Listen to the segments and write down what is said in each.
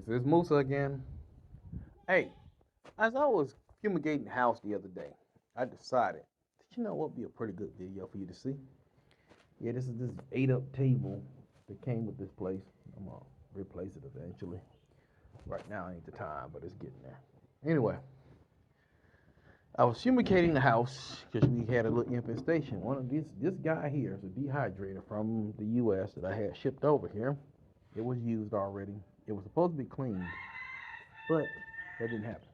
This is Musa again. Hey, as I was fumigating the house the other day, I decided, did you know what would be a pretty good video for you to see? Yeah, this is this 8-up table that came with this place. I'm gonna replace it eventually. Right now ain't the time, but it's getting there. Anyway, I was fumigating the house because we had a little infestation. One of this guy here is a dehydrator from the U.S. that I had shipped over here. It was used already. It was supposed to be cleaned, but that didn't happen.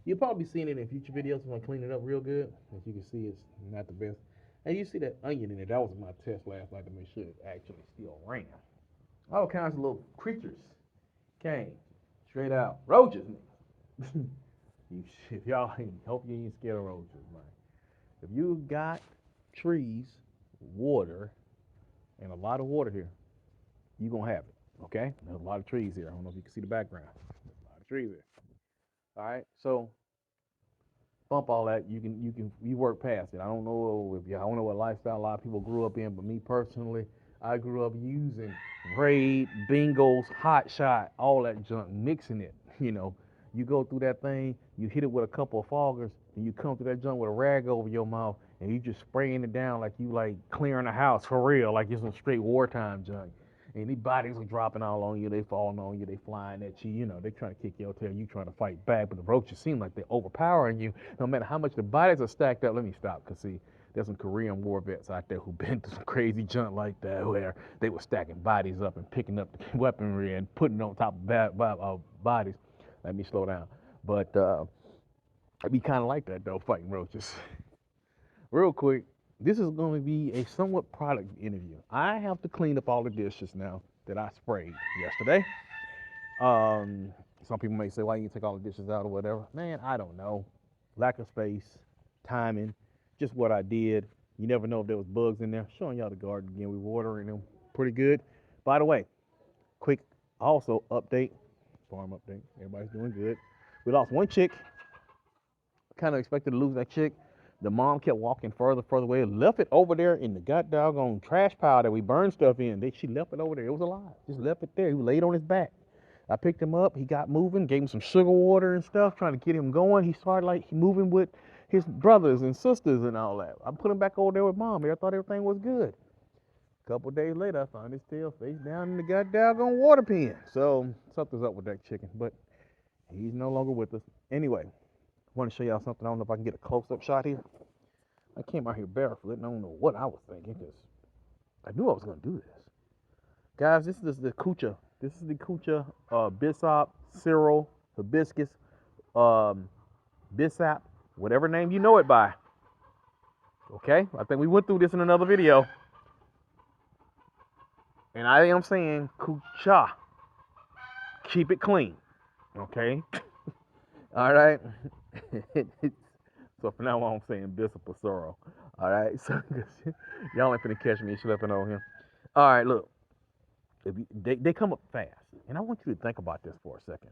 You'll probably be seeing it in future videos when I clean it up real good. As you can see, it's not the best. And you see that onion in it. That was my test last night to make sure it actually still ran. All kinds of little creatures came straight out. Roaches. If y'all hope you ain't scared of roaches, man. If you got trees, water, and a lot of water here, you're going to have it. Okay? There's a lot of trees here. I don't know if you can see the background. There's a lot of trees here. All right, so bump all that. You work past it. I don't know if you I don't know what lifestyle a lot of people grew up in, but me personally, I grew up using Raid, Bingos, Hot Shot, all that junk, mixing it. You go through that thing, you hit it with a couple of foggers, and you come through that junk with a rag over your mouth, and you just spraying it down like you like clearing a house for real, like it's some straight wartime junk. And these bodies are dropping all on you, they falling on you, they flying at you, they trying to kick your tail, you trying to fight back, but the roaches seem like they're overpowering you. No matter how much the bodies are stacked up, let me stop, because see, there's some Korean war vets out there who've been through some crazy junk like that, where they were stacking bodies up and picking up the weaponry and putting it on top of bodies. Let me slow down. But I'd be kind of like that, though, fighting roaches. Real quick, this is going to be a somewhat product interview. I have to clean up all the dishes now that I sprayed yesterday. Some people may say, why you take all the dishes out or whatever? Man, I don't know. Lack of space, timing, just what I did. You never know if there was bugs in there. Showing y'all the garden again. We're watering them pretty good. By the way, quick also update, farm update. Everybody's doing good. We lost one chick. Kind of expected to lose that chick. The mom kept walking further away, left it over there in the goddamn trash pile that we burned stuff in. She left it over there. It was alive. Just left it there. He laid on his back. I picked him up. He got moving, gave him some sugar water and stuff, trying to get him going. He started like moving with his brothers and sisters and all that. I put him back over there with mom. I thought everything was good. A couple of days later, I found his tail face down in the goddamn water pen. So something's up with that chicken, but he's no longer with us. Anyway, I want to show y'all something. I don't know if I can get a close-up shot here. I came out here barefoot, and I don't know what I was thinking, because I knew I was going to do this. Guys, this is the Kucha. This is the Kucha Bissap, Cyril, Hibiscus, Bissap, whatever name you know it by. Okay? I think we went through this in another video. And I am saying Kucha. Keep it clean. Okay? All right? So for now on, I'm saying Bishop or Sorrow. All right, so y'all ain't finna catch me slipping on him. All right, look, they come up fast, and I want you to think about this for a second.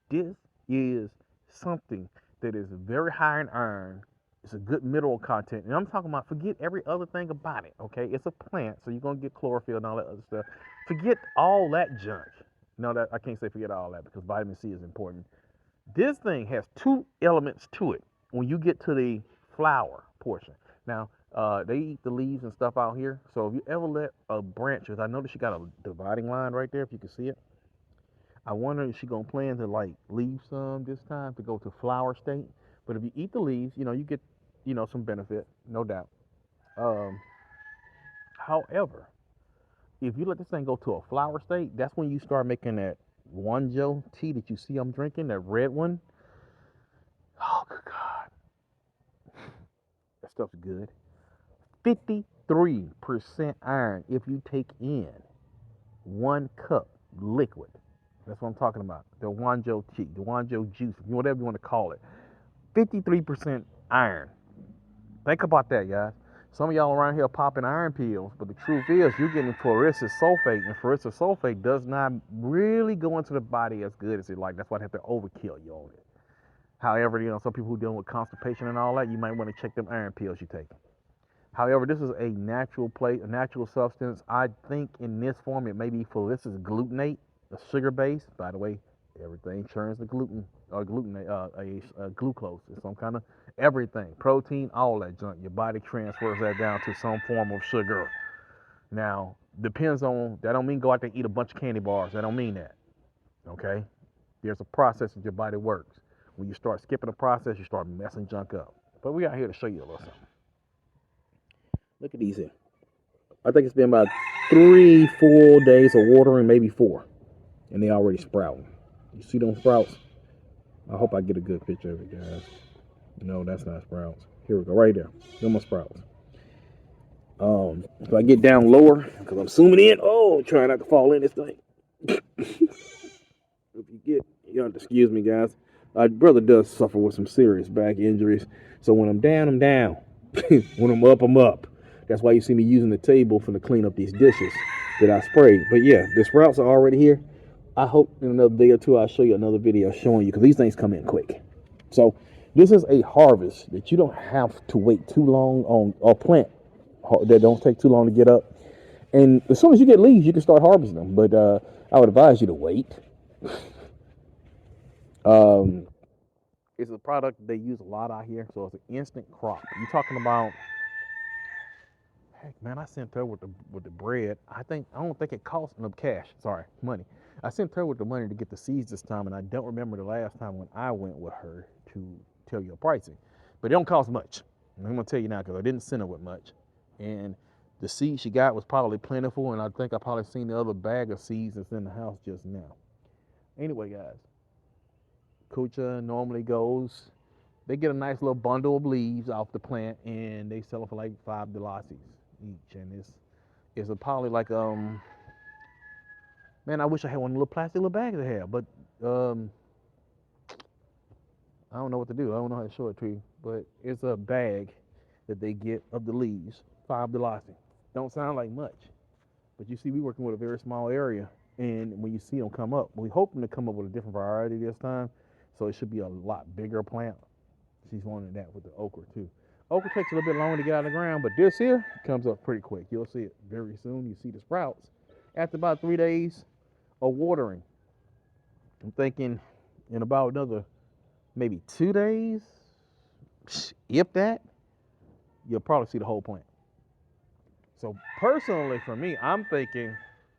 This is something that is very high in iron. It's a good mineral content, and I'm talking about forget every other thing about it. Okay, it's a plant, so you're gonna get chlorophyll and all that other stuff. Forget all that junk. No, that I can't say forget all that because vitamin C is important. This thing has two elements to it. When you get to the flower portion, now they eat the leaves and stuff out here. So if you ever let a branch, because I noticed she got a dividing line right there, if you can see it. I wonder if she gonna plan to like leave some this time to go to flower state. But if you eat the leaves, you get some benefit, no doubt. However, if you let this thing go to a flower state, that's when you start making that Wanjo tea that you see I'm drinking, that red one. Oh, good God. That stuff's good. 53% iron if you take in 1 cup liquid. That's what I'm talking about. The Wanjo tea, the Wanjo juice, whatever you want to call it. 53% iron. Think about that, guys. Some of y'all around here popping iron pills, but the truth is you're getting ferrous sulfate, and ferrous sulfate does not really go into the body as good as it like. That's why they have to overkill you on it. However, some people who dealing with constipation and all that, you might want to check them iron pills you take. However, this is a natural substance. I think in this form it may be ferrous glutamate, a sugar base. By the way, Everything turns to glucose. It's some kind of everything, protein, all that junk. Your body transfers that down to some form of sugar. Now, depends on that. Don't mean go out there and eat a bunch of candy bars. That don't mean that. Okay, there's a process that your body works. When you start skipping the process, you start messing junk up. But we out here to show you a little something. Look at these here. I think it's been about 3 full days of watering, maybe 4, and they already sprouting. You see them sprouts? I hope I get a good picture of it, guys. No, that's not sprouts. Here we go, right there. Them are sprouts. If I get down lower, because I'm zooming in, trying not to fall in this thing. If you have to excuse me, guys. My brother does suffer with some serious back injuries. So when I'm down, I'm down. When I'm up, I'm up. That's why you see me using the table to clean up these dishes that I sprayed. But yeah, the sprouts are already here. I hope in another day or two I'll show you another video showing you, because these things come in quick. So this is a harvest that you don't have to wait too long on, or plant that don't take too long to get up. And as soon as you get leaves, you can start harvesting them. But I would advise you to wait. It's a product they use a lot out here, so it's an instant crop. You're talking about, heck, man, I sent her with the bread. I don't think it cost enough cash. Sorry, money. I sent her with the money to get the seeds this time, and I don't remember the last time when I went with her to tell you a pricing. But it don't cost much. I'm gonna tell you now because I didn't send her with much, and the seed she got was probably plentiful, and I think I probably seen the other bag of seeds that's in the house just now. Anyway, guys, Kucha normally goes. They get a nice little bundle of leaves off the plant, and they sell it for like $5 each, and it's a probably like man, I wish I had one of the little plastic little bags they have, but I don't know what to do. I don't know how to show it to you, but it's a bag that they get of the leaves, $5. Don't sound like much, but you see, we working with a very small area, and when you see them come up, we hoping to come up with a different variety this time, so it should be a lot bigger plant. She's wanting that with the okra too. Okra takes a little bit longer to get out of the ground, but this here comes up pretty quick. You'll see it very soon. You see the sprouts after about 3 days of watering. I'm thinking in about another maybe 2 days, if that, you'll probably see the whole plant. So personally, for me, I'm thinking,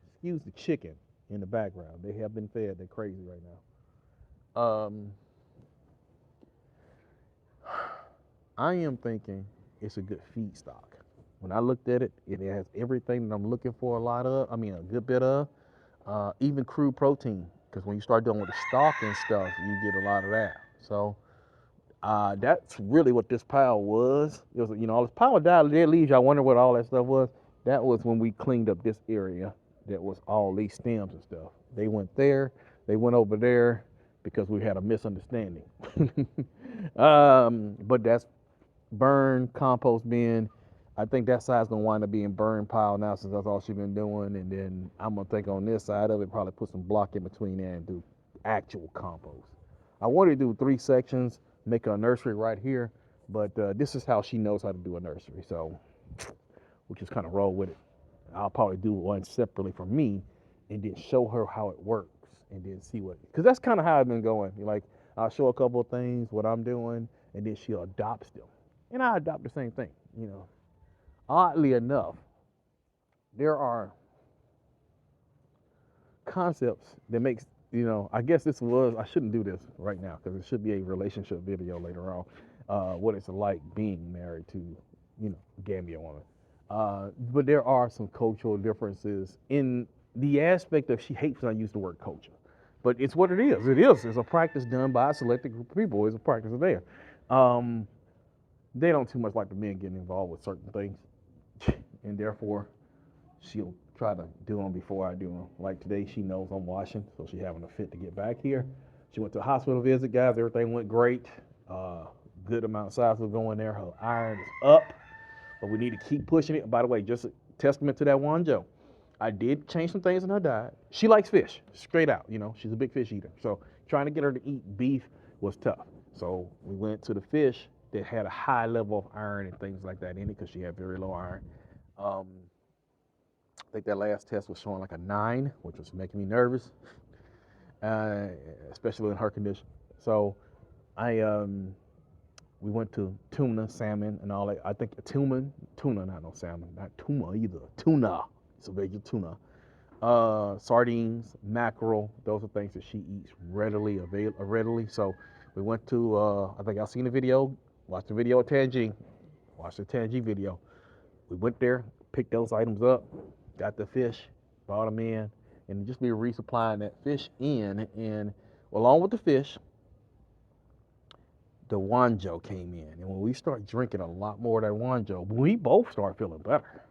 excuse the chicken in the background. They have been fed. They're crazy right now. I am thinking it's a good feedstock. When I looked at it, it has everything that I'm looking for a good bit of, even crude protein. Because when you start dealing with the stock and stuff, you get a lot of that. So that's really what this pile was. It was, all this pile of dead leaves. I wonder what all that stuff was. That was when we cleaned up this area. That was all these stems and stuff. They went there. They went over there because we had a misunderstanding. But that's burn compost bin. I think that side's gonna wind up being burn pile now, since that's all she's been doing. And then I'm gonna think on this side of it, probably put some block in between there and do actual compost. I wanted to do 3 sections, make a nursery right here, but this is how she knows how to do a nursery, so we'll just kind of roll with it. I'll probably do one separately for me, and then show her how it works, and then see because that's kind of how I've been going. Like, I'll show a couple of things, what I'm doing, and then she adopts them. And I adopt the same thing, Oddly enough, there are concepts that makes, I guess I shouldn't do this right now because it should be a relationship video later on, what it's like being married to, Gambia woman. But there are some cultural differences in the aspect of, she hates when I use the word culture, but it's what it is. It's a practice done by a selected group of people. It's a practice there. They don't too much like the men getting involved with certain things, and therefore she'll try to do them before I do them. Like today, she knows I'm washing, so she's having a fit to get back here. She went to a hospital visit, guys. Everything went great. Good amount of size was going there. Her iron is up, but we need to keep pushing it. By the way, just a testament to that one Joe. I did change some things in her diet. She likes fish, straight out. She's a big fish eater. So trying to get her to eat beef was tough. So we went to the fish that had a high level of iron and things like that in it, because she had very low iron. I think that last test was showing like a 9, which was making me nervous. uh, especially in her condition. So I we went to tuna, salmon, and all that. I think tuna, not no salmon, not tuna either. Tuna, it's a regular tuna. Sardines, mackerel, those are things that she eats readily. So we went to, I think y'all seen the video, watch the video of Tangi, watch the Tangi video. We went there, picked those items up, got the fish, brought them in, and just be resupplying that fish in. And along with the fish, the wanjo came in. And when we start drinking a lot more of that wanjo, we both start feeling better.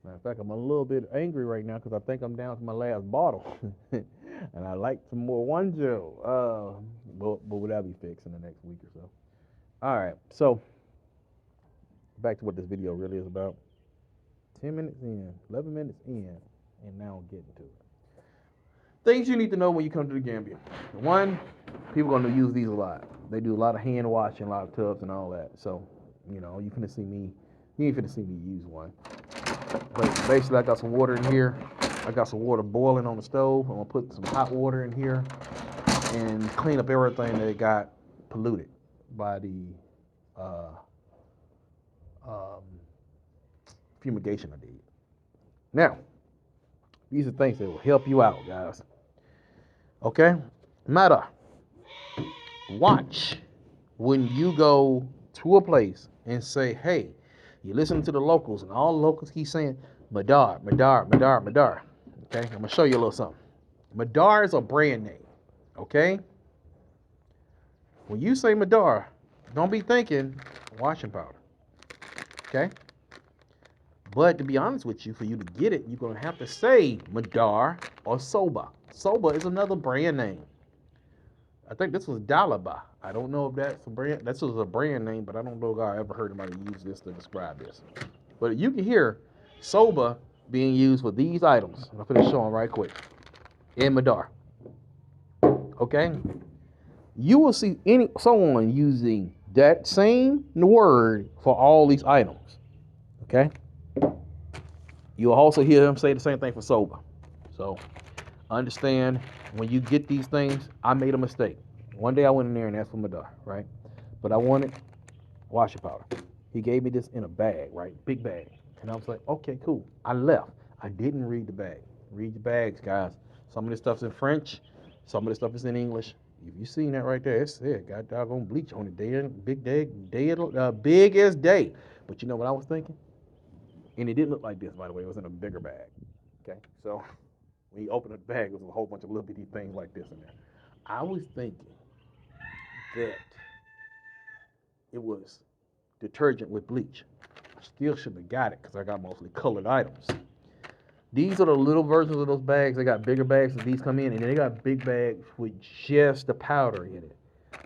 Matter of fact, I'm a little bit angry right now because I think I'm down to my last bottle. And I like some more wanjo. But that'll be fixed in the next week or so. All right, so back to what this video really is about. 10 minutes in, 11 minutes in, and now I'm getting to it. Things you need to know when you come to the Gambia. One, people are going to use these a lot. They do a lot of hand washing, a lot of tubs and all that. So, you ain't finna see me use one. But basically, I got some water in here. I got some water boiling on the stove. I'm gonna put some hot water in here and clean up everything that got polluted by the um, fumigation I did. Now, these are things that will help you out, guys. Okay? Matter. Watch when you go to a place and say, hey, you listen to the locals, and all the locals keep saying, Madar, Madar, Madar, Madar. Okay? I'm going to show you a little something. Madar is a brand name. Okay? When you say Madar, don't be thinking washing powder. Okay? But to be honest with you, for you to get it, you're going to have to say Madar or Soba. Soba is another brand name. I think this was Dalaba. I don't know if that's a brand. This was a brand name, but I don't know if I ever heard anybody use this to describe this. But you can hear Soba being used for these items. I'm going to show them right quick. In Madar. Okay? You will see someone using that same word for all these items. Okay? You'll also hear them say the same thing for Soba. So understand when you get these things, I made a mistake. One day I went in there and asked for Madar, right? But I wanted washing powder. He gave me this in a bag, right? Big bag. And I was like, okay, cool. I left. I didn't read the bag. Read the bags, guys. Some of this stuff's in French. Some of this stuff is in English. If you seen that right there, it said, got doggone bleach on it. Big as day. But you know what I was thinking? And it didn't look like this, by the way. It was in a bigger bag. Okay, so when you open the bag, there's a whole bunch of little bitty things like this in there. I was thinking that it was detergent with bleach. I still should have got it because I got mostly colored items. These are the little versions of those bags. They got bigger bags as these come in, and they got big bags with just the powder in it.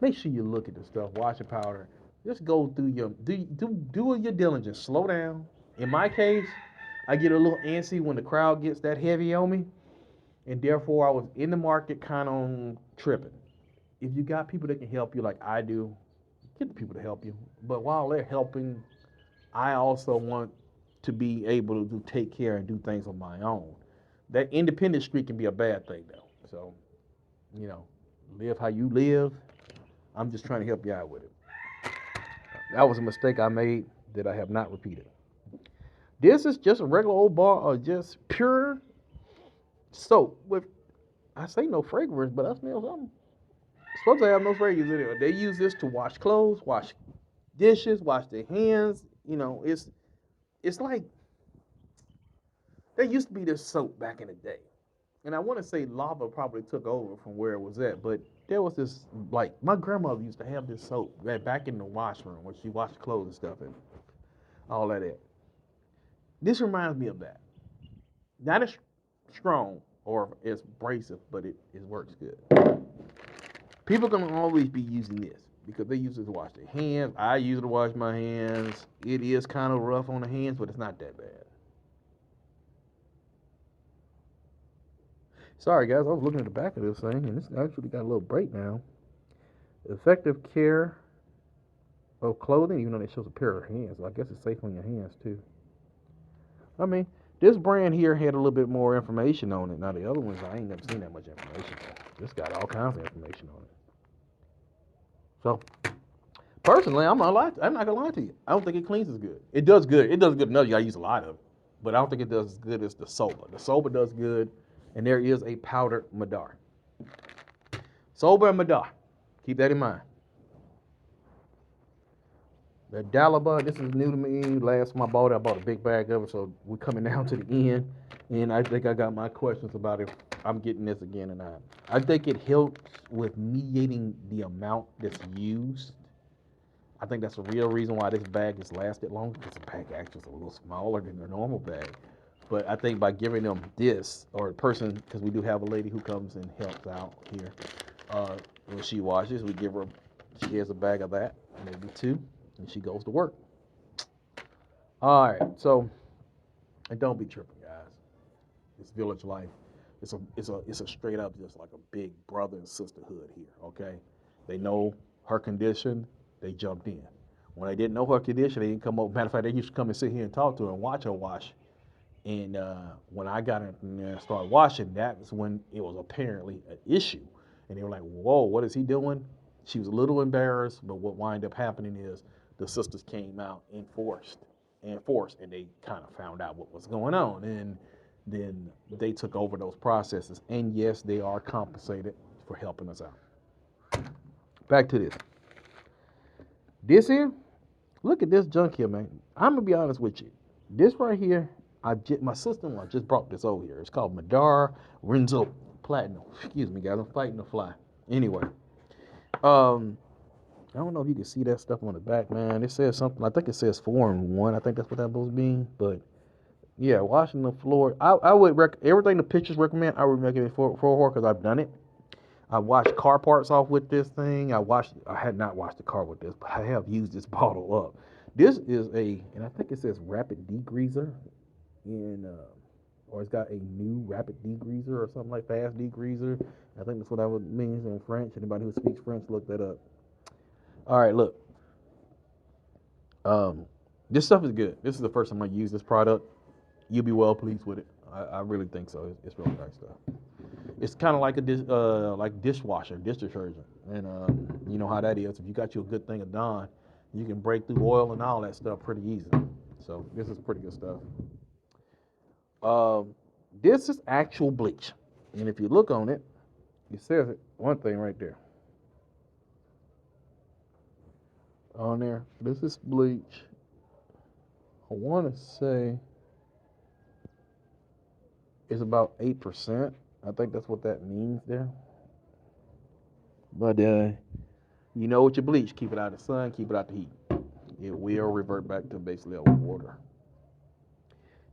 Make sure you look at the stuff, washing powder. Just go through do your diligence. Slow down. In my case, I get a little antsy when the crowd gets that heavy on me, and therefore I was in the market kind of tripping. If you got people that can help you like I do, get the people to help you. But while they're helping, I also want to be able to take care and do things on my own. That independent streak can be a bad thing, though. So, live how you live. I'm just trying to help you out with it. That was a mistake I made that I have not repeated. This is just a regular old bar of just pure soap with, I say no fragrance, but I smell something. It's supposed to have no fragrance in it. They use this to wash clothes, wash dishes, wash their hands. It's like there used to be this soap back in the day. And I want to say lava probably took over from where it was at, but there was this, like, my grandmother used to have this soap back in the washroom where she washed clothes and stuff and all that. This reminds me of that. Not as strong or as abrasive, but it works good. People can always be using this because they use it to wash their hands. I use it to wash my hands. It is kind of rough on the hands, but it's not that bad. Sorry, guys, I was looking at the back of this thing, and it's actually got a little break now. Effective care of clothing, even though it shows a pair of hands. So I guess it's safe on your hands, too. I mean, This brand here had a little bit more information on it. Now the other ones I ain't never seen that much information on. This got all kinds of information on it. So personally, I'm not gonna lie to you. I don't think it cleans as good. It does good. It does good enough. You gotta use a lot of it, but I don't think it does as good as the Soba. The Soba does good, and there is a powdered Madar. Soba and Madar. Keep that in mind. The Dalaba, this is new to me. Last time I bought it, I bought a big bag of it, so we're coming down to the end. And I think I got my questions about if I'm getting this again or not. I think it helps with mediating the amount that's used. I think that's the real reason why this bag has lasted longer, because the bag actually is a little smaller than the normal bag. But I think by giving them this, or a person, because we do have a lady who comes and helps out here, when she washes, we give her, she has a bag of that, maybe two, and she goes to work. All right, so, and don't be tripping, guys. It's village life. It's a straight up just like a big brother and sisterhood here. Okay, they know her condition. They jumped in. When they didn't know her condition, they didn't come up. Matter of fact, they used to come and sit here and talk to her and watch her wash. And when I got in there and started washing, that was when it was apparently an issue. And they were like, "Whoa, what is he doing?" She was a little embarrassed, but what wound up happening is the sisters came out and and they kind of found out what was going on, and then they took over those processes. And yes, they are compensated for helping us out. Back to this. This here, look at this junk here, man. I'm gonna be honest with you. This right here, my sister-in-law just brought this over here. It's called Madar Renzo Platinum. Excuse me, guys. I'm fighting the fly. Anyway, I don't know if you can see that stuff on the back, man. It says something. I think it says 4-in-1. I think that's what that supposed to mean. But yeah, washing the floor. I would everything the pictures recommend. I would recommend it for her because I've done it. I washed car parts off with this thing. I had not washed the car with this, but I have used this bottle up. This is and I think it says rapid degreaser, or it's got a new rapid degreaser or something like fast degreaser. I think that's what that means in French. Anybody who speaks French, look that up. All right, look. This stuff is good. This is the first time I use this product. You'll be well pleased with it. I really think so. It's really nice stuff. It's kind of like like dishwasher, dish detergent, and you know how that is. If you got you a good thing of Dawn, you can break through oil and all that stuff pretty easy. So this is pretty good stuff. This is actual bleach, and if you look on it, it says it one thing right there. On there, this is bleach. I want to say it's about 8%. I think that's what that means there. But you know, with your bleach, keep it out of the sun, keep it out the heat. It will revert back to basically water.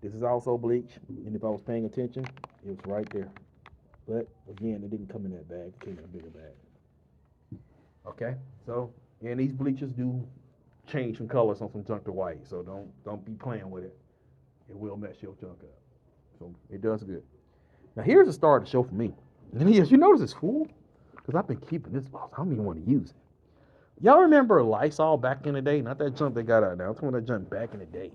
This is also bleach, and if I was paying attention, it was right there. But again, it didn't come in that bag; it came in a bigger bag. Okay, so and these bleachers do change some colors on some junk to white, so don't be playing with it. It will mess your junk up. So it does good. Now here's the star of the show for me. And yes, you notice it's full? Because I've been keeping this box. I don't even want to use it. Y'all remember Lysol back in the day? Not that junk they got out now. I'm talking about that junk back in the day.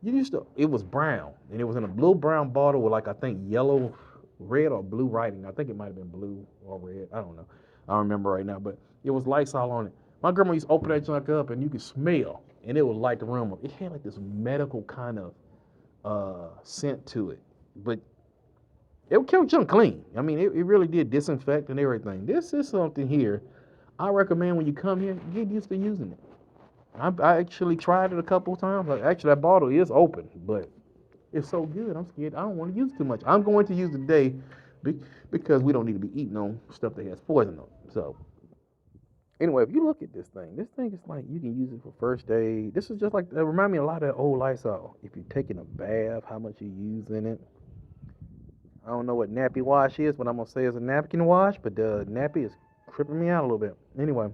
It was brown. And it was in a blue-brown bottle with like, I think, yellow, red, or blue writing. I think it might have been blue or red. I don't know. I don't remember right now. But it was Lysol on it. My grandma used to open that junk up and you could smell. And it would light the room up. It had like this medical kind of scent to it. But it would keep junk clean. I mean, it really did disinfect and everything. This is something here I recommend when you come here, get used to using it. I actually tried it a couple of times. Actually, that bottle is open, but it's so good. I'm scared. I don't want to use too much. I'm going to use it today because we don't need to be eating on stuff that has poison on it. So, anyway, if you look at this thing is like you can use it for first aid. This is just like, it remind me a lot of that old Lysol. If you're taking a bath, how much you use in it. I don't know what nappy wash is, but I'm going to say it's a napkin wash, but the nappy is tripping me out a little bit. Anyway,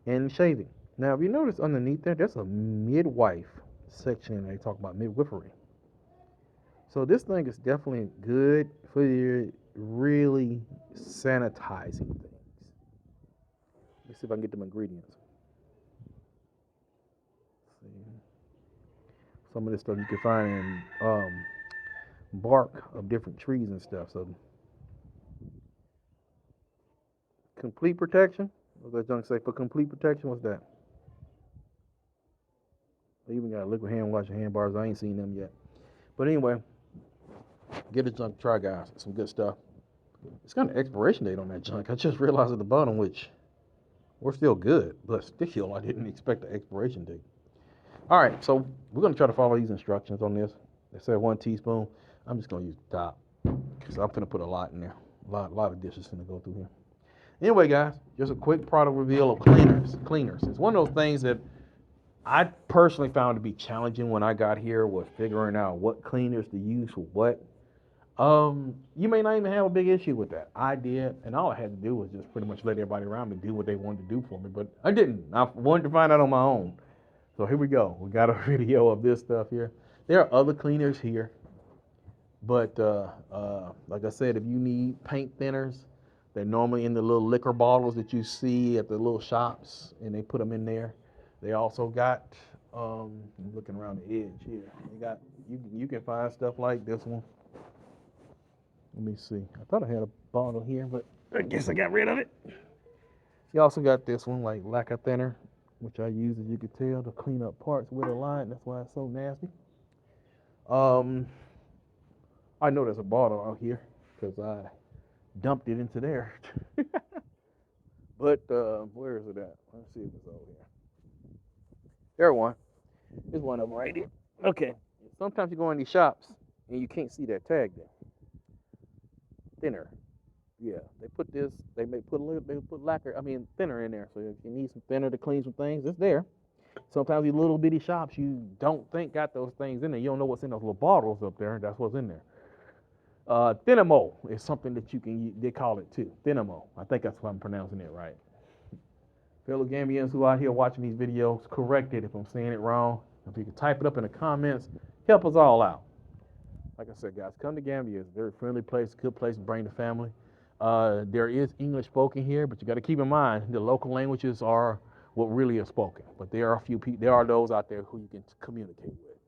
and shaving. Now, if you notice underneath there, there's a midwife section. They talk about midwifery. So this thing is definitely good for your really sanitizing things. Let's see if I can get them ingredients. See. Some of this stuff you can find in bark of different trees and stuff. So complete protection. What's that junk say? For complete protection, what's that? They even got liquid hand wash and hand bars. I ain't seen them yet. But anyway, get a junk, try guys. Some good stuff. It's got an expiration date on that junk. I just realized at the bottom, which we're still good, but still, I didn't expect the expiration date. All right, so we're gonna try to follow these instructions on this. They said 1 teaspoon. I'm just gonna use the top because I'm gonna put a lot in there. A lot of dishes gonna go through here. Anyway, guys, just a quick product reveal of cleaners. Cleaners. It's one of those things that I personally found to be challenging when I got here was figuring out what cleaners to use for what. You may not even have a big issue with that. I did, and all I had to do was just pretty much let everybody around me do what they wanted to do for me, but I didn't. I wanted to find out on my own. So here we go. We got a video of this stuff here. There are other cleaners here, but like I said, if you need paint thinners, they're normally in the little liquor bottles that you see at the little shops, and they put them in there. They also got, looking around the edge here, they got, you can find stuff like this one. Let me see. I thought I had a bottle here, but I guess I got rid of it. You also got this one, like lacquer thinner, which I use, as you can tell, to clean up parts with a line. That's why it's so nasty. I know there's a bottle out here because I dumped it into there. But where is it at? Let's see if it's over here. There's one. There's one of them right here. Okay. Sometimes you go in these shops and you can't see that tag there. Thinner. Yeah, they put this. They put lacquer. Thinner in there. So if you need some thinner to clean some things, it's there. Sometimes these little bitty shops you don't think got those things in there. You don't know what's in those little bottles up there. That's what's in there. Thinamo is something that you can. They call it too. Thinamo. I think that's what I'm pronouncing it right. Fellow Gambians who are out here watching these videos, correct it if I'm saying it wrong. If you can type it up in the comments, help us all out. Like I said, guys, come to Gambia. It's a very friendly place, good place to bring the family. There is English spoken here, but you got to keep in mind the local languages are what really is spoken. But there are a few people, there are those out there who you can communicate with.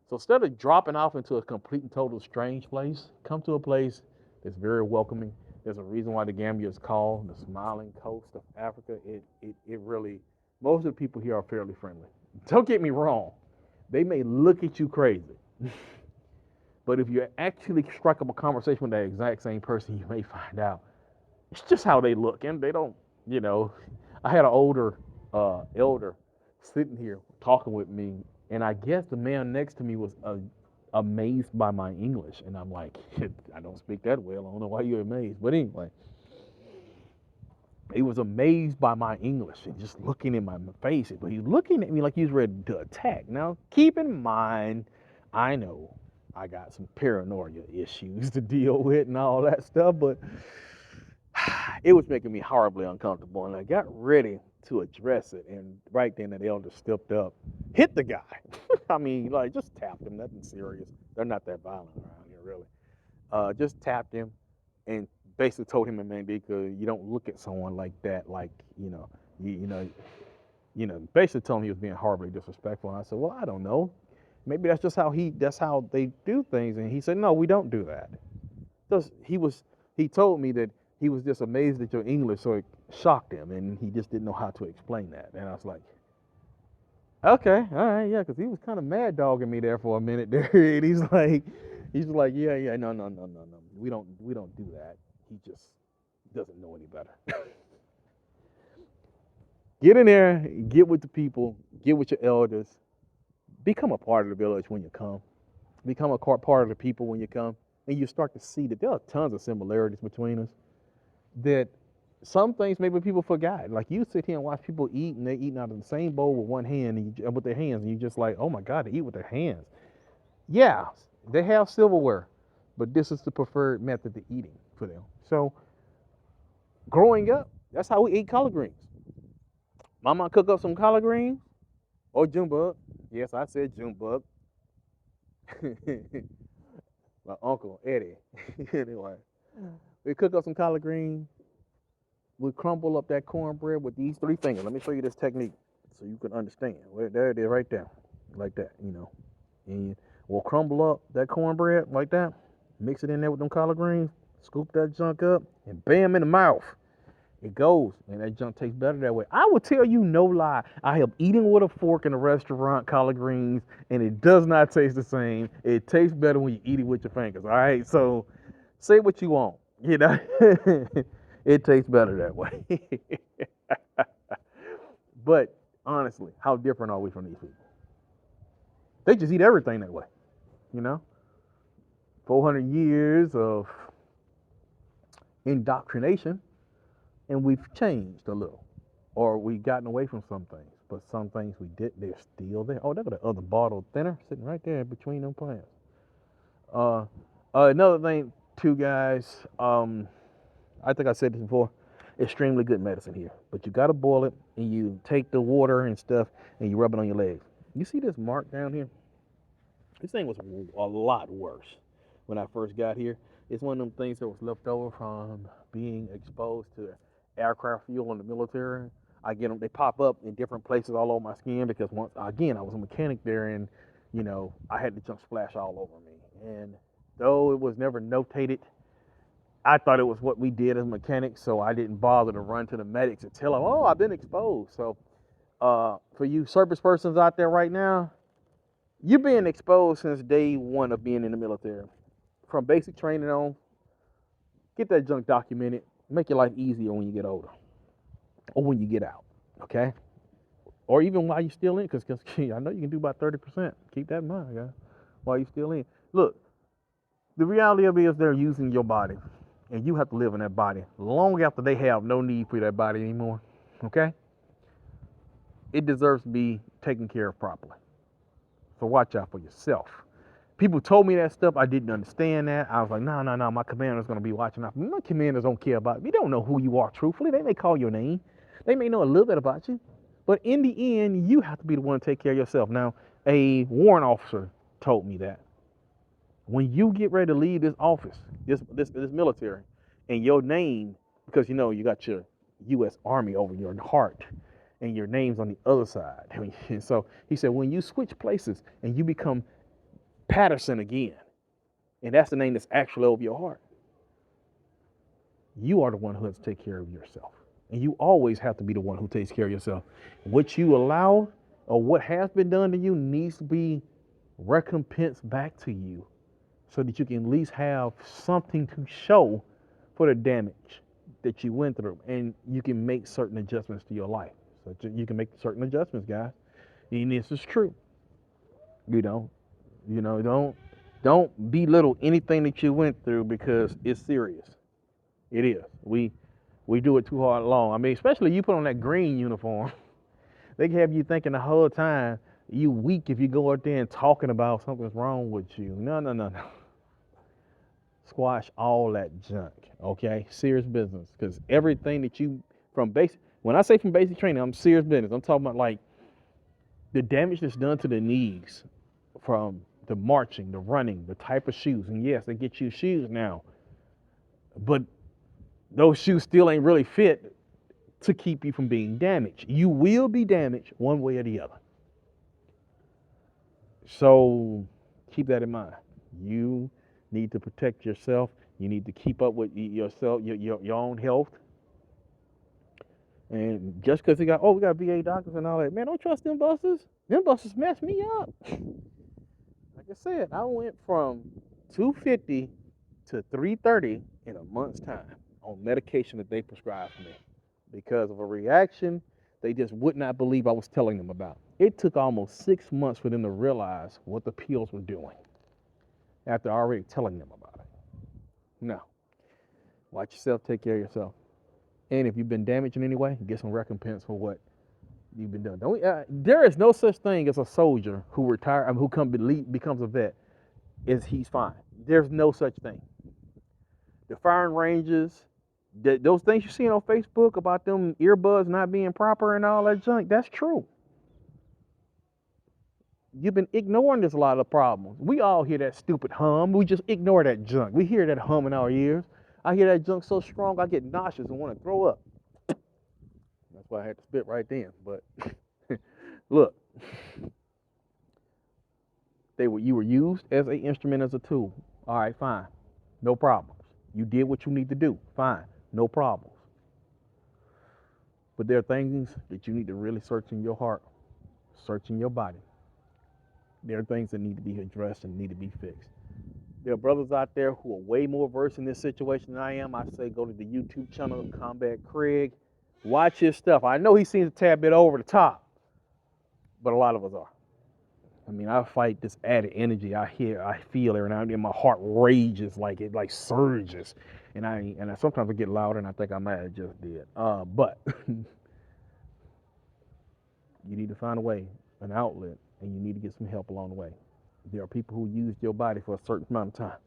So instead of dropping off into a complete and total strange place, come to a place that's very welcoming. There's a reason why the Gambia is called the smiling coast of Africa. It really, most of the people here are fairly friendly. Don't get me wrong. They may look at you crazy. But if you actually strike up a conversation with that exact same person, you may find out it's just how they look. And they don't, I had an older elder sitting here talking with me, and I guess the man next to me was amazed by my English. And I'm like, I don't speak that well. I don't know why you're amazed. But anyway, he was amazed by my English and just looking in my face. But he's looking at me like he's ready to attack. Now, keep in mind, I know I got some paranoia issues to deal with and all that stuff, but it was making me horribly uncomfortable, and I got ready to address it, and right then that elder stepped up, hit the guy. Just tapped him, nothing serious. They're not that violent around here, really. Just tapped him and basically told him, man, because you don't look at someone like that, basically told him he was being horribly disrespectful, and I said, well, I don't know. Maybe that's just that's how they do things. And he said, no, we don't do that. He told me that he was just amazed at your English, so it shocked him, and he just didn't know how to explain that. And I was like, okay, all right, yeah, because he was kind of mad dogging me there for a minute there. And he's like, yeah, no, we don't do that. He just doesn't know any better. Get in there, get with the people, get with your elders. Become a part of the village when you come. Become a part of the people when you come. And you start to see that there are tons of similarities between us. That some things maybe people forgot. Like you sit here and watch people eat, and they're eating out of the same bowl with one hand, and with their hands, and you're just like, oh my God, they eat with their hands. Yeah, they have silverware, but this is the preferred method of eating for them. So growing up, that's how we eat collard greens. Mama cook up some collard greens or junebug. Yes, I said junebug. My uncle Eddie. Anyway, we cook up some collard greens. We crumble up that cornbread with these 3 fingers. Let me show you this technique so you can understand. There it is, right there, like that. And we'll crumble up that cornbread like that. Mix it in there with them collard greens, scoop that junk up, and bam, in the mouth. It goes, and that junk tastes better that way. I will tell you no lie. I have eaten with a fork in a restaurant, collard greens, and it does not taste the same. It tastes better when you eat it with your fingers. All right, so say what you want. You know, it tastes better that way. But honestly, how different are we from these people? They just eat everything that way. You know, 400 years of indoctrination, and we've changed a little, or we've gotten away from some things. But some things we did, they're still there. Oh, look at the other bottle thinner sitting right there between them plants. Uh, Another thing, too, guys. I think I said this before. Extremely good medicine here, but you gotta boil it, and you take the water and stuff, and you rub it on your legs. You see this mark down here? This thing was a lot worse when I first got here. It's one of them things that was left over from being exposed to aircraft fuel in the military. I get them; they pop up in different places all over my skin because once again I was a mechanic there, and I had the junk splash all over me. And though it was never notated, I thought it was what we did as mechanics, so I didn't bother to run to the medics and tell them, "Oh, I've been exposed." So, for you service persons out there right now, you're being exposed since day one of being in the military. From basic training on, get that junk documented. Make your life easier when you get older or when you get out, okay? Or even while you're still in, because I know you can do about 30%. Keep that in mind, guys, while you're still in. Look, the reality of it is they're using your body, and you have to live in that body long after they have no need for that body anymore, okay? It deserves to be taken care of properly. So watch out for yourself. People told me that stuff. I didn't understand that. I was like, no. My commander's going to be watching out. My commanders don't care about you. We don't know who you are, truthfully. They may call your name. They may know a little bit about you. But in the end, you have to be the one to take care of yourself. Now, a warrant officer told me that. When you get ready to leave this office, this military, and your name, because you got your U.S. Army over your heart, and your name's on the other side. And so he said, when you switch places and you become Patterson again, and that's the name that's actually over your heart, you are the one who has to take care of yourself. And you always have to be the one who takes care of yourself. What you allow or what has been done to you needs to be recompensed back to you so that you can at least have something to show for the damage that you went through. And you can make certain adjustments to your life. So you can make certain adjustments, guys. And this is true. Don't belittle anything that you went through because it's serious. It is. We do it too hard long. I mean, especially you put on that green uniform. They can have you thinking the whole time you weak if you go out there and talking about something's wrong with you. No. Squash all that junk, okay? Serious business. Because everything that when I say from basic training, I'm serious business. I'm talking about like the damage that's done to the knees from the marching, the running, the type of shoes. And yes, they get you shoes now. But those shoes still ain't really fit to keep you from being damaged. You will be damaged one way or the other. So keep that in mind. You need to protect yourself. You need to keep up with yourself, your own health. And just because we got VA doctors and all that, man, don't trust them busters. Them busters messed me up. Like I said, I went from 250 to 330 in a month's time on medication that they prescribed for me because of a reaction they just would not believe I was telling them about. It took almost 6 months for them to realize what the pills were doing after already telling them about it. No. Watch yourself, take care of yourself. And if you've been damaged in any way, get some recompense for what you've been doing. There is no such thing as a soldier who becomes a vet is he's fine. There's no such thing. The firing ranges, those things you see on Facebook about them earbuds not being proper and all that junk, that's true. You've been ignoring this a lot of problems. We all hear that stupid hum. We just ignore that junk. We hear that hum in our ears. I hear that junk so strong I get nauseous and want to throw up. That's why I had to spit right then. But look, you were used as an instrument, as a tool. All right, fine. No problems. You did what you need to do. Fine. No problems. But there are things that you need to really search in your heart, search in your body. There are things that need to be addressed and need to be fixed. There are brothers out there who are way more versed in this situation than I am. I say go to the YouTube channel of Combat Craig. Watch his stuff. I know he seems a tad bit over the top, but a lot of us are. I mean, I fight this added energy. I feel every now and then. My heart rages like it, like surges, and I sometimes I get louder, and I think I might have just did. But you need to find a way, an outlet, and you need to get some help along the way. There are people who used your body for a certain amount of time.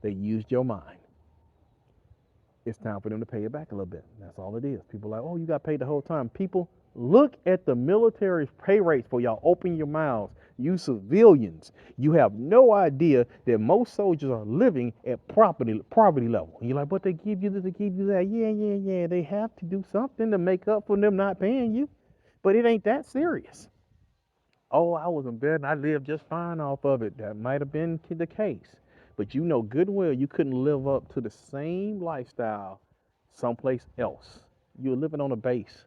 They used your mind. It's time for them to pay it back a little bit. That's all it is. People are like, oh, you got paid the whole time. People, look at the military's pay rates for y'all. Open your mouths. You civilians, you have no idea that most soldiers are living at poverty level. And you're like, but they give you this, they give you that. Yeah. They have to do something to make up for them not paying you. But it ain't that serious. Oh, I was in bed and I lived just fine off of it. That might have been the case. But you know good well you couldn't live up to the same lifestyle someplace else. You're living on a base.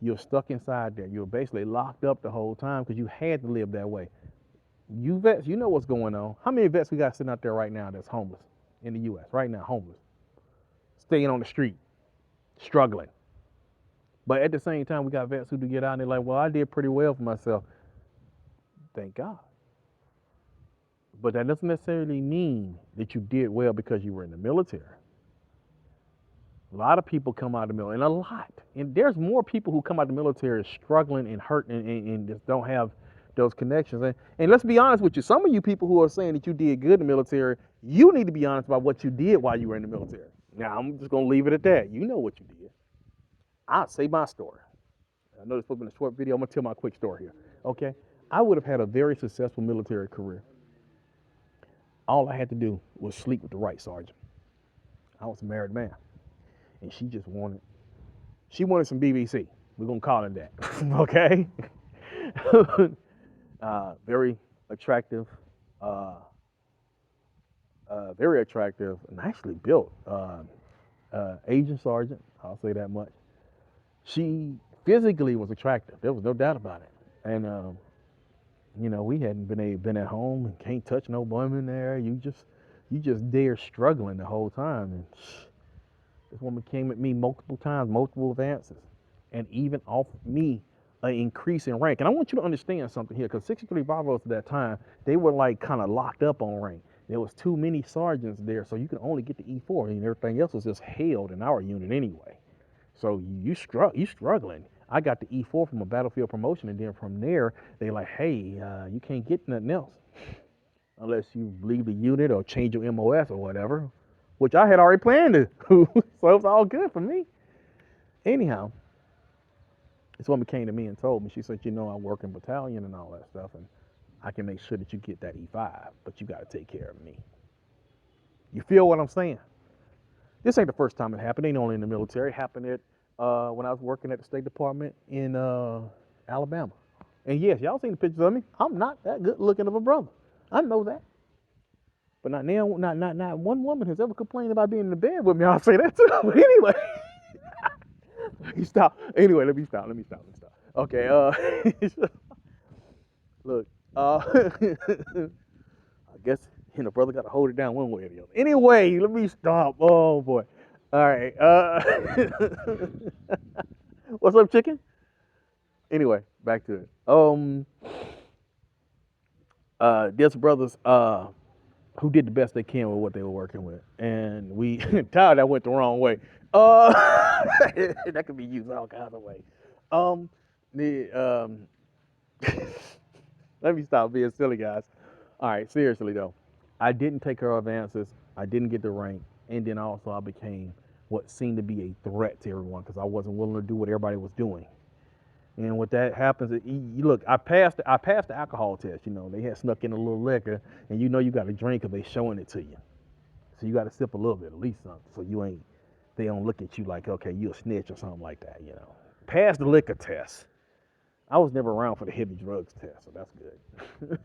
You're stuck inside there. You're basically locked up the whole time because you had to live that way. You vets, you know what's going on. How many vets we got sitting out there right now that's homeless in the U.S. right now, homeless, staying on the street, struggling. But at the same time, we got vets who do get out and they're like, well, I did pretty well for myself. Thank God. But that doesn't necessarily mean that you did well because you were in the military. A lot of people come out of the military, and a lot. And there's more people who come out of the military struggling and hurting and just don't have those connections. And let's be honest with you. Some of you people who are saying that you did good in the military, you need to be honest about what you did while you were in the military. Now, I'm just going to leave it at that. You know what you did. I'll say my story. I know this has been a short video. I'm going to tell my quick story here. Okay? I would have had a very successful military career. All I had to do was sleep with the right sergeant. I was a married man. And she wanted some BBC. We're going to call it that. Okay? Very attractive, nicely built Asian sergeant. I'll say that much. She physically was attractive. There was no doubt about it. And, we hadn't been at home and can't touch no woman there. You just there struggling the whole time. And this woman came at me multiple times, multiple advances, and even offered me an increase in rank. And I want you to understand something here, because 63 Bravos at that time, they were like kind of locked up on rank. There was too many sergeants there, so you could only get the E4, and everything else was just held in our unit anyway. So you struggling. I got the E4 from a battlefield promotion, and then from there, they like, hey, you can't get nothing else unless you leave the unit or change your MOS or whatever, which I had already planned to. So it was all good for me. Anyhow, this woman came to me and told me, she said, I work in battalion and all that stuff, and I can make sure that you get that E5, but you got to take care of me. You feel what I'm saying? This ain't the first time it happened. It ain't only in the military. It happened when I was working at the State Department in Alabama. And yes, y'all seen the pictures of me. I'm not that good looking of a brother. I know that. But not one woman has ever complained about being in the bed with me. I'll say that too. But anyway, let me stop. Anyway, let me stop. Okay. Look. I guess brother got to hold it down one way or the other. Anyway, let me stop. Oh boy. All right. What's up, chicken? Anyway, back to it. There's brothers who did the best they can with what they were working with, and we Tyler, that went the wrong way. That could be used all kinds of ways. Let me stop being silly, guys. All right, seriously though, I didn't take her advances. I didn't get the rank, and then also I became what seemed to be a threat to everyone because I wasn't willing to do what everybody was doing. And what that happens, look, I passed the alcohol test. They had snuck in a little liquor, and you got to drink because they showing it to you. So you got to sip a little bit, at least something, so they don't look at you like, okay, you a snitch or something like that. Pass the liquor test. I was never around for the heavy drugs test, so that's good.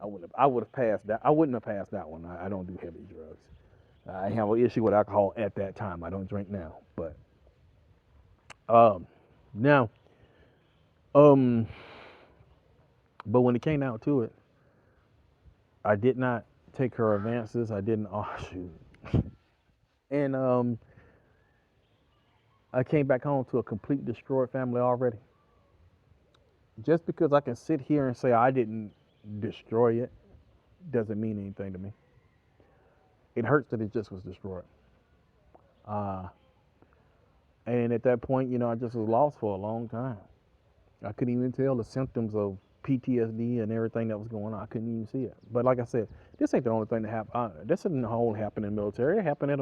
I would have passed that. I wouldn't have passed that one. I don't do heavy drugs. I have an issue with alcohol at that time. I don't drink now, but now, um, but when it came down to it, I did not take her advances. I didn't. Oh shoot. And I came back home to a complete destroyed family already. Just because I can sit here and say I didn't destroy it doesn't mean anything to me. It hurts that it just was destroyed. Uh, and at that point, I just was lost for a long time. I couldn't even tell the symptoms of PTSD and everything that was going on. I couldn't even see it. But like I said, this ain't the only thing that happened. This didn't only happen in the military. It happened at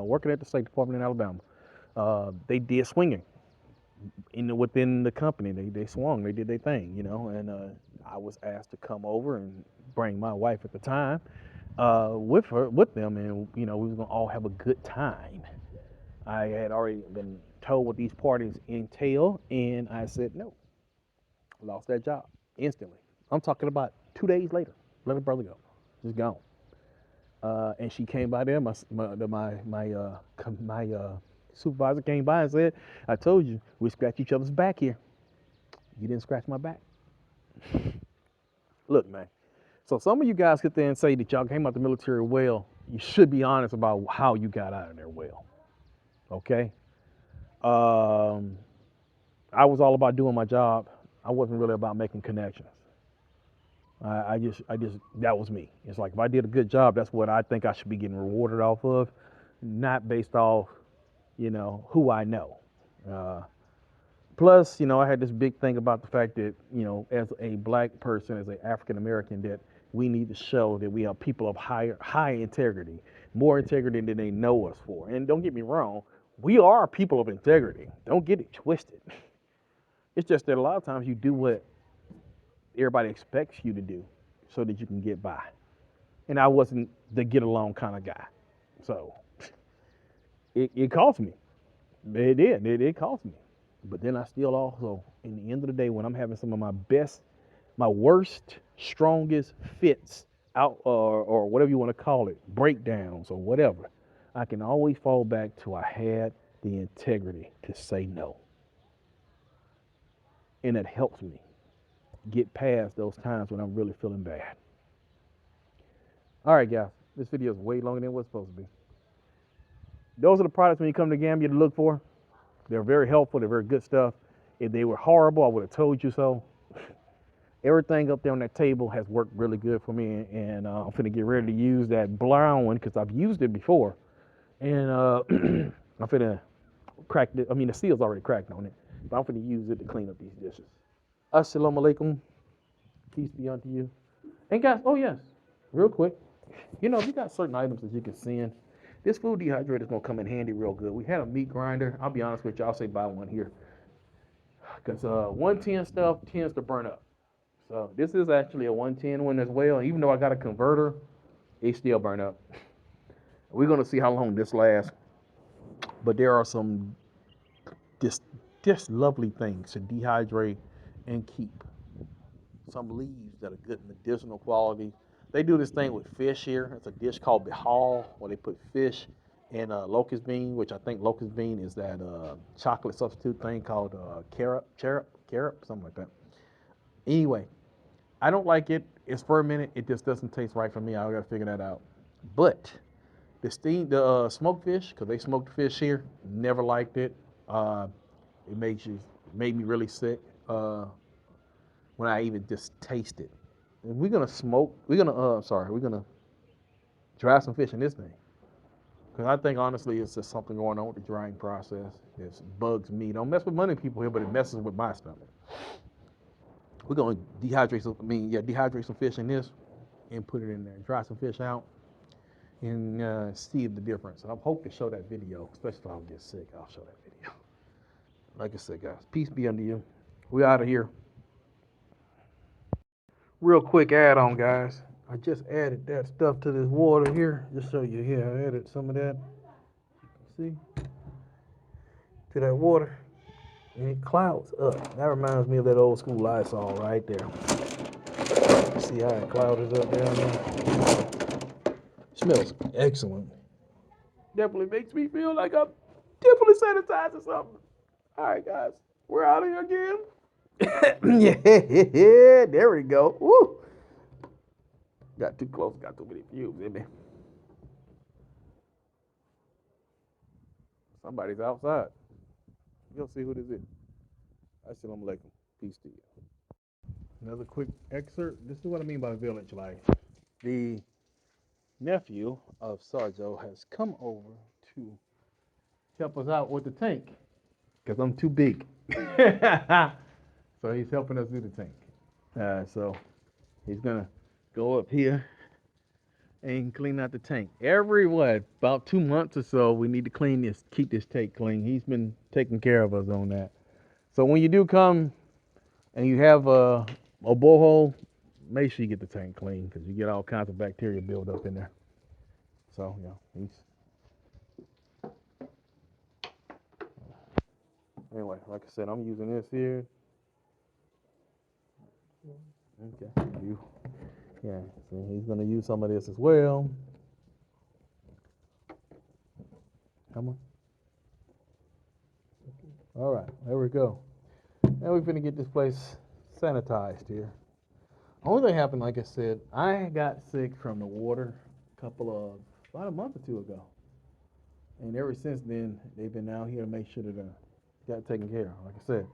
working at the State Department in Alabama. They did swinging within the company. They swung. They did their thing, And I was asked to come over and bring my wife at the time with them, and we was gonna all have a good time. I had already been told what these parties entail, and I said no. Lost that job instantly. I'm talking about 2 days later. Let her brother go. Just gone. And she came by there. My supervisor came by and said, "I told you we scratch each other's back here. You didn't scratch my back." Look, man. So some of you guys sit there and say that y'all came out the military well. You should be honest about how you got out of there well. Okay. I was all about doing my job. I wasn't really about making connections. I just that was me. It's like if I did a good job, that's what I think I should be getting rewarded off of, not based off, who I know. Plus, I had this big thing about the fact that, as a black person, as an African American, that we need to show that we are people of high integrity, more integrity than they know us for. And don't get me wrong, we are people of integrity. Don't get it twisted. It's just that a lot of times you do what everybody expects you to do so that you can get by. And I wasn't the get along kind of guy. So it cost me. It did. It cost me. But then I still also, in the end of the day, when I'm having some of my worst, strongest fits out, or whatever you want to call it, breakdowns or whatever, I can always fall back to I had the integrity to say no. And it helps me get past those times when I'm really feeling bad. All right, guys, this video is way longer than it was supposed to be. Those are the products when you come to Gambia to look for. They're very helpful. They're very good stuff. If they were horrible, I would have told you so. Everything up there on that table has worked really good for me, and I'm finna get ready to use that brown one because I've used it before, and I'm finna crack it. I mean, the seal's already cracked on it, but I'm finna use it to clean up these dishes. Assalamu alaikum. Peace be unto you. And guys, oh yes, real quick, if you got certain items that you can send, this food dehydrator is gonna come in handy real good. We had a meat grinder. I'll be honest with you, I'll say buy one here, because 110 stuff tends to burn up. So this is actually a 110 one as well. Even though I got a converter, it still burn up. We're gonna see how long this lasts. But there are some just lovely things to dehydrate and keep. Some leaves that are good medicinal quality. They do this thing with fish here. It's a dish called bihal, where they put fish and locust bean, which I think locust bean is that chocolate substitute thing called carob, something like that. Anyway, I don't like it. It's fermented. It just doesn't taste right for me. I gotta figure that out. But the smoked fish, because they smoked fish here, never liked it. It made me really sick when I even just tasted. And we're gonna dry some fish in this thing. Because I think honestly it's just something going on with the drying process. It bugs me. Don't mess with money people here, but it messes with my stomach. We're gonna dehydrate some fish in this and put it in there. Dry some fish out and see the difference. And I hope to show that video, especially if I don't get sick. I'll show that video. Like I said, guys, peace be unto you. We out of here. Real quick add-on, guys. I just added that stuff to this water here. Just show you here. I added some of that. See? To that water. And it clouds up. That reminds me of that old school Lysol right there. See how it clouded up down there? Smells excellent. Definitely makes me feel like I'm definitely sanitizing something. All right, guys, we're out of here again. Yeah, there we go. Woo. Got too close, got too many fumes in me. Somebody's outside. You'll see who this is. Assalamu alaikum. Peace to you. Another quick excerpt. This is what I mean by village life. The nephew of Sarjo has come over to help us out with the tank because I'm too big. So he's helping us do the tank. So he's gonna go up here and clean out the tank. Every about 2 months or so, we need to clean this, keep this tank clean. He's been taking care of us on that. So when you do come and you have a borehole, make sure you get the tank clean because you get all kinds of bacteria build up in there. So anyway, like I said, I'm using this here. Okay, yeah. So he's gonna use some of this as well. Come on. All right, there we go. Now we're gonna get this place sanitized here. Only thing happened, like I said, I got sick from the water about a month or two ago. And ever since then, they've been out here to make sure that got taken care of. Like I said,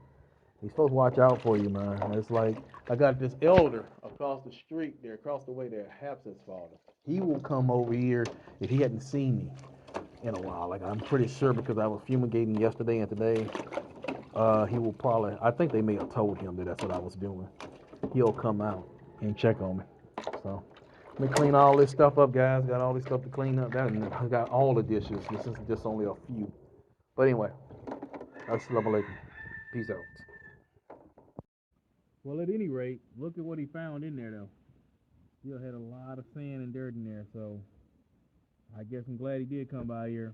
he's supposed to watch out for you, man. It's like I got this elder across the street there, across the way there, Haps's father. He will come over here if he hadn't seen me in a while. Like I'm pretty sure because I was fumigating yesterday and today. He will probably, I think they may have told him that that's what I was doing. He'll come out and check on me. So let me clean all this stuff up, guys. Got all this stuff to clean up. I got all the dishes. This is just only a few. But anyway, assalamu alaikum. Peace out. Well, at any rate, look at what he found in there, though. Still had a lot of sand and dirt in there, so I guess I'm glad he did come by here.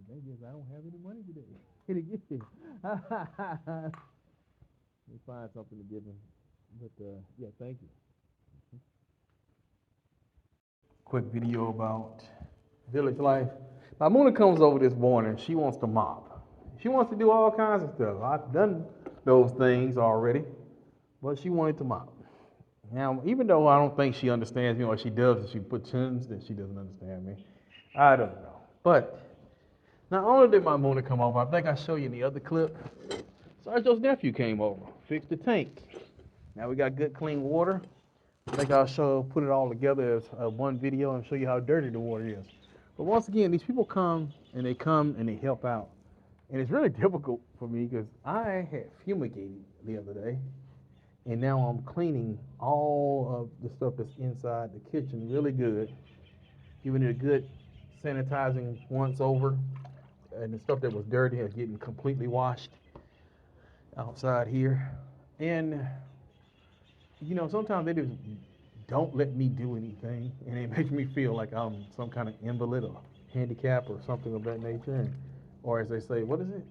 I guess I don't have any money today. Let me find something to give him. But yeah, thank you. Quick video about village life. Now Muna comes over this morning. She wants to mop. She wants to do all kinds of stuff. I've done those things already, but she wanted to mop. Now, even though I don't think she understands me, or she does, if she puts tunes, then she doesn't understand me. I don't know. But not only did my Muna come over, I think I showed you in the other clip, Sergio's nephew came over, fixed the tank. Now we got good clean water. I think I'll put it all together as one video and show you how dirty the water is. But once again, these people come and they help out. And it's really difficult for me because I had fumigated the other day. And now I'm cleaning all of the stuff that's inside the kitchen really good. Giving it a good sanitizing once over. And the stuff that was dirty is getting completely washed outside here. And, sometimes they just don't let me do anything. And it makes me feel like I'm some kind of invalid or handicap or something of that nature. Or as they say, what is it?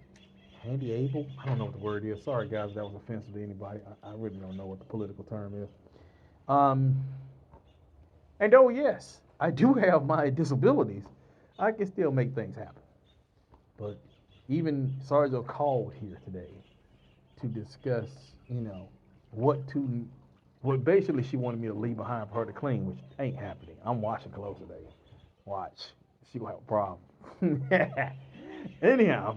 Handy-able? I don't know what the word is. Sorry, guys, if that was offensive to anybody. I really don't know what the political term is. And yes, I do have my disabilities. I can still make things happen. But even Sarjo called here today to discuss, what basically she wanted me to leave behind for her to clean, which ain't happening. I'm washing clothes today. Watch. She gonna have a problem. Anyhow,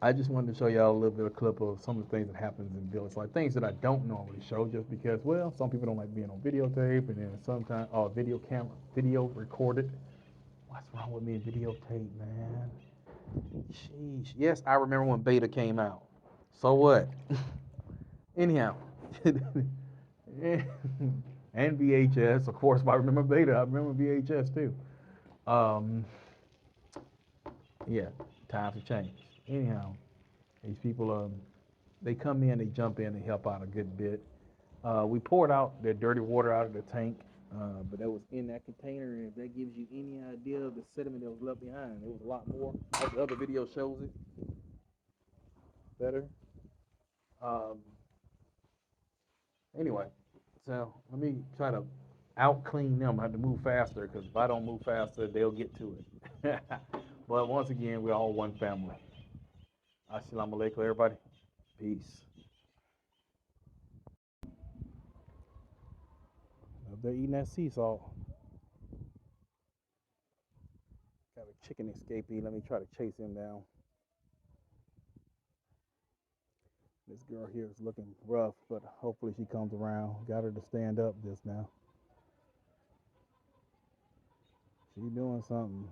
I just wanted to show y'all a little bit of a clip of some of the things that happens in village life, things that I don't normally show just because, well, some people don't like being on videotape, and then sometimes, video recorded. What's wrong with me in videotape, man? Sheesh. Yes, I remember when Beta came out. So what? Anyhow. And VHS, of course, if I remember Beta, I remember VHS too. Yeah, times have changed. Anyhow, these people, they come in, they jump in, they help out a good bit. We poured out their dirty water out of the tank, but that was in that container, and if that gives you any idea of the sediment that was left behind, there was a lot more. Like the other video shows it. better. Um, anyway, so let me try to out clean them. I have to move faster because if I don't move faster, they'll get to it. But once again, we're all one family. Assalamu alaikum, everybody. Peace. They're eating that sea salt. Got a chicken escapee. Let me try to chase him down. This girl here is looking rough, but hopefully she comes around. Got her to stand up just now. She doing something.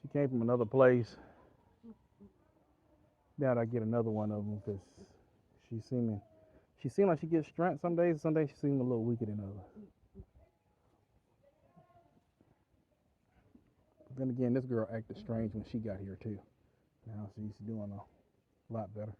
She came from another place. Doubt I get another one of them because she seemed like she gets strength some days. Some days she seems a little weaker than others. But then again, this girl acted strange when she got here too. Now she's doing a lot better.